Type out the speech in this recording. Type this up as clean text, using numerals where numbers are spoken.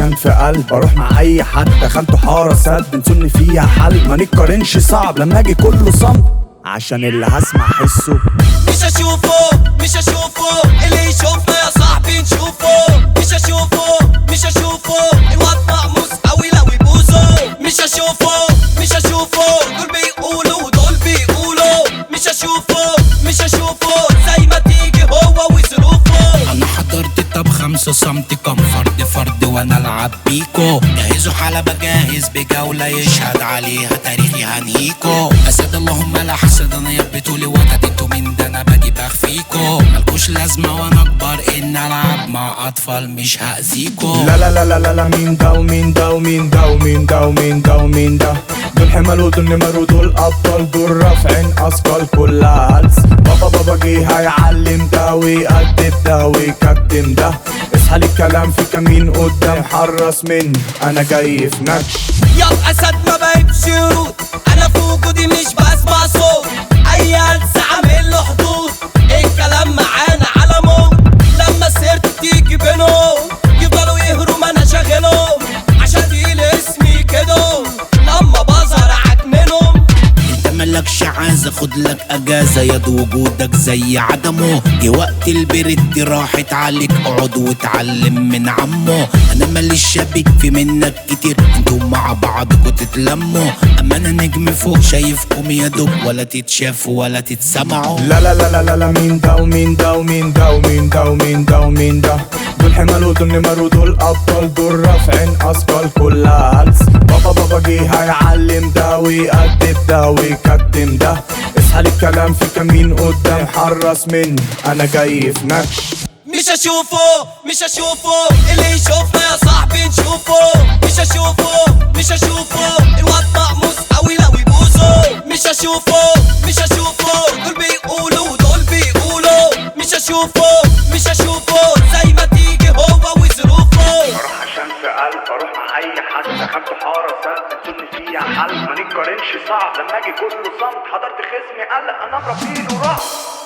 عشان في قلب اروح مع اي حد دخلته حاره سد نسوني فيها حل ما نتقارنش صعب لما اجي كله صمت عشان اللي هسمع حسه مش هشوفه اللي يشوفنا يا صاحبي نشوفه مش هشوفه الواد مقموص قوي لو يبوظه مش هشوفه دول بيقولوا ودول بيقولوا مش هشوفه زي ما تيجي هو وظروفه. انا حضرت طب 5 سنتي كم فرد وانا العب بيكو جهزوا حلبة جاهز بجولة يشهد عليها تاريخي هنيكو اسد اللهم لا حسد انا يبتولي وقت انتوا من ده انا باجي بخفيكو ملكوش لازمة وانا اكبر ان العب مع اطفال مش هأذيكو. لا لا لا لا لا لا مين ده ومين ده ومين ده ومين ده ومين ده ومين ده دول حمال ودول نمر ودول ابطال دول رافعين اثقال كلها هلس بابا جه هيعلم ده ويقدم ده ويكتم ده اصحى الكلام في كمين قدام حرص مني انا جاي في نكش. يا اسد ما بهبش يرود انا في وجودي مش بسمع صوت اي هلس عامل له حدود الكلام معانا على موت لما سيرت تيجي بينهم يفضلوا يهروا ما انا شاغلهم عشان تقيل اسمي كده لما بظهر عكننهم. انت ملكش عايز اخد لك اجازة يد وجودك زي عدمه جه وقت البرد راحت عليك اقعد واتعلم من عمه انا ماليش شبيه في منك كتير انتوا مع بعضكوا تتلموا اما انا نجم فوق شايفكم يا دوب ولا تتشافوا ولا تتسمعوا. لا لا لا لا لا لا مين ده ومين ده ومين ده ومين ده ومين ده ومين ده دول حمال ودول نمر ودول ابطال دول رافعين اثقال كلها هلس بابا جه هيعلم ده ويقدم ده ويكتم ده اصحى الكلام في كمين قدام حرص مني انا جاي في نكش. مش هشوفه اللي يشوفنا يا صاحبي نشوفه مش هشوفه الواد مقموص قوي لو يبوظه مش هشوفه دول بيقولوا ودول بيقولوا مش هشوفه زي ما تيجي هو وظروفه. اروح عشان في قلب اروح مع اي حد دخلت حاره سد نسوني فيها حل ما نتقارنش صعب لما اجي كله صمت حضرت خصمي قلق انا برافيل ورقص